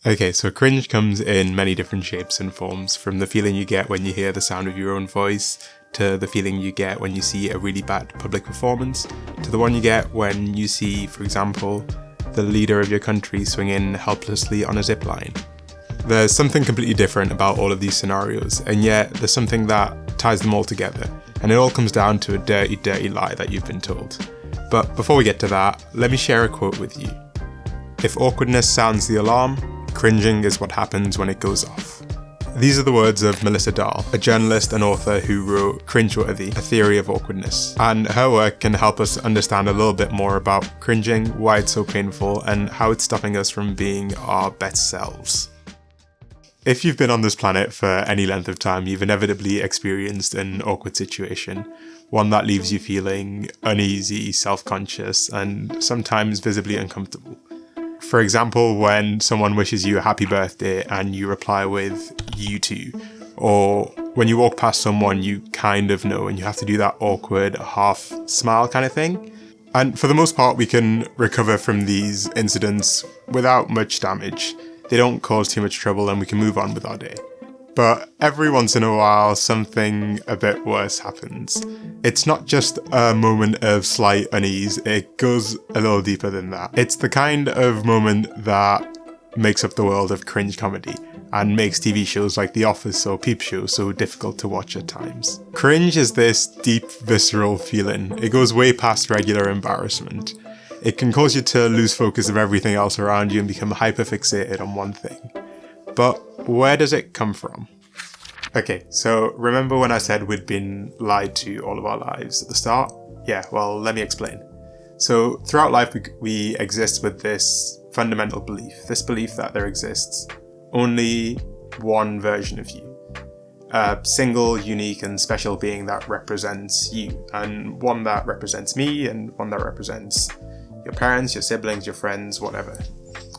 Okay, so cringe comes in many different shapes and forms, from the feeling you get when you hear the sound of your own voice, to the feeling you get when you see a really bad public performance, to the one you get when you see, for example, the leader of your country swinging helplessly on a zipline. There's something completely different about all of these scenarios, and yet there's something that ties them all together, and it all comes down to a dirty, dirty lie that you've been told. But before we get to that, let me share a quote with you. If awkwardness sounds the alarm, cringing is what happens when it goes off. These are the words of Melissa Dahl, a journalist and author who wrote Cringeworthy, A Theory of Awkwardness. And her work can help us understand a little bit more about cringing, why it's so painful, and how it's stopping us from being our best selves. If you've been on this planet for any length of time, you've inevitably experienced an awkward situation, one that leaves you feeling uneasy, self-conscious, and sometimes visibly uncomfortable. For example, when someone wishes you a happy birthday and you reply with, "you too," or when you walk past someone you kind of know and you have to do that awkward half smile kind of thing. And for the most part, we can recover from these incidents without much damage. They don't cause too much trouble and we can move on with our day. But every once in a while, something a bit worse happens. It's not just a moment of slight unease, it goes a little deeper than that. It's the kind of moment that makes up the world of cringe comedy and makes TV shows like The Office or Peep Show so difficult to watch at times. Cringe is this deep, visceral feeling. It goes way past regular embarrassment. It can cause you to lose focus of everything else around you and become hyperfixated on one thing. But where does it come from? Okay, so remember when I said we'd been lied to all of our lives at the start? Yeah, well, let me explain. So throughout life, we exist with this fundamental belief, that there exists only one version of you. A single, unique, and special being that represents you, and one that represents me, and one that represents your parents, your siblings, your friends, whatever.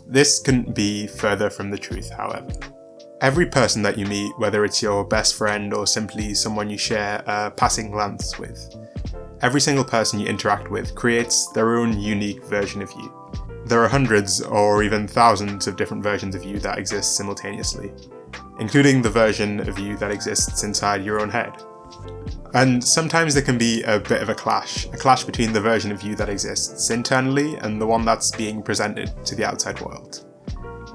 This couldn't be further from the truth, however. Every person that you meet, whether it's your best friend or simply someone you share a passing glance with, every single person you interact with creates their own unique version of you. There are hundreds or even thousands of different versions of you that exist simultaneously, including the version of you that exists inside your own head. And sometimes there can be a bit of a clash between the version of you that exists internally and the one that's being presented to the outside world.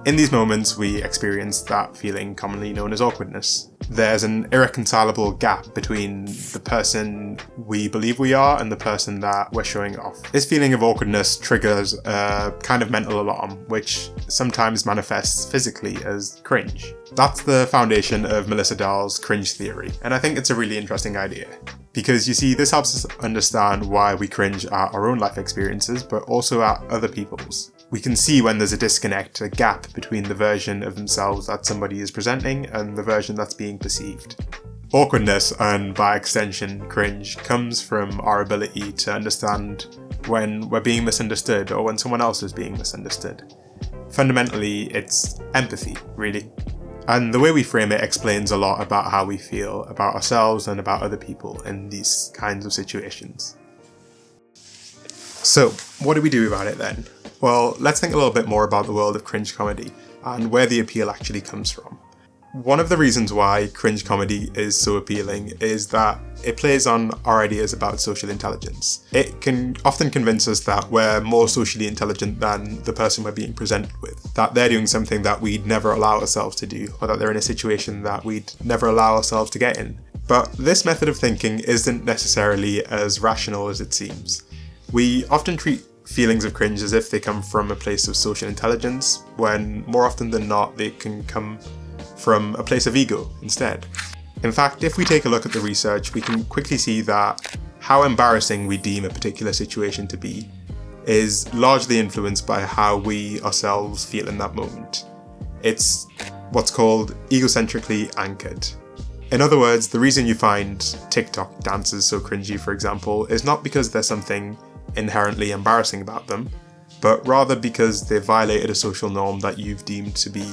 In these moments, we experience that feeling commonly known as awkwardness. There's an irreconcilable gap between the person we believe we are and the person that we're showing off. This feeling of awkwardness triggers a kind of mental alarm, which sometimes manifests physically as cringe. That's the foundation of Melissa Dahl's cringe theory, and I think it's a really interesting idea. Because you see, this helps us understand why we cringe at our own life experiences, but also at other people's. We can see when there's a disconnect, a gap between the version of themselves that somebody is presenting and the version that's being perceived. Awkwardness, and by extension cringe, comes from our ability to understand when we're being misunderstood or when someone else is being misunderstood. Fundamentally, it's empathy, really. And the way we frame it explains a lot about how we feel about ourselves and about other people in these kinds of situations. So, what do we do about it then? Well, let's think a little bit more about the world of cringe comedy and where the appeal actually comes from. One of the reasons why cringe comedy is so appealing is that it plays on our ideas about social intelligence. It can often convince us that we're more socially intelligent than the person we're being presented with, that they're doing something that we'd never allow ourselves to do, or that they're in a situation that we'd never allow ourselves to get in. But this method of thinking isn't necessarily as rational as it seems. We often treat feelings of cringe as if they come from a place of social intelligence, when more often than not they can come from a place of ego instead. In fact, if we take a look at the research, we can quickly see that how embarrassing we deem a particular situation to be is largely influenced by how we ourselves feel in that moment. It's what's called egocentrically anchored. In other words, the reason you find TikTok dances so cringy, for example, is not because there's something inherently embarrassing about them, but rather because they violated a social norm that you've deemed to be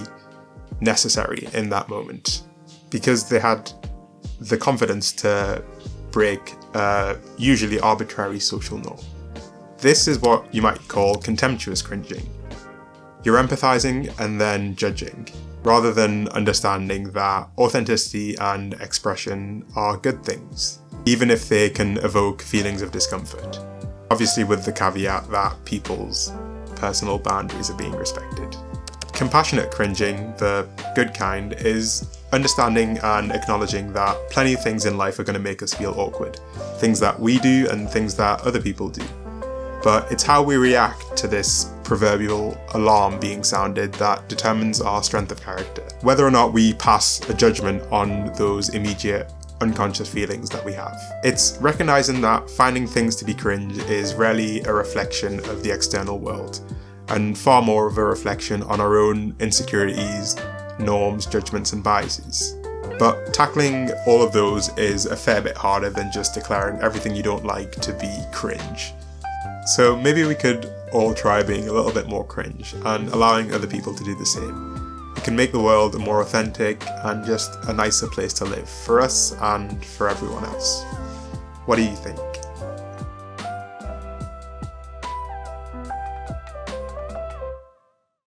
necessary in that moment, because they had the confidence to break a usually arbitrary social norm. This is what you might call contemptuous cringing. You're empathizing and then judging, rather than understanding that authenticity and expression are good things, even if they can evoke feelings of discomfort. Obviously with the caveat that people's personal boundaries are being respected. Compassionate cringing, the good kind, is understanding and acknowledging that plenty of things in life are going to make us feel awkward. Things that we do and things that other people do. But it's how we react to this proverbial alarm being sounded that determines our strength of character. Whether or not we pass a judgment on those immediate unconscious feelings that we have. It's recognizing that finding things to be cringe is rarely a reflection of the external world, and far more of a reflection on our own insecurities, norms, judgments, and biases. But tackling all of those is a fair bit harder than just declaring everything you don't like to be cringe. So maybe we could all try being a little bit more cringe and allowing other people to do the same. It can make the world a more authentic and just a nicer place to live for us and for everyone else. What do you think?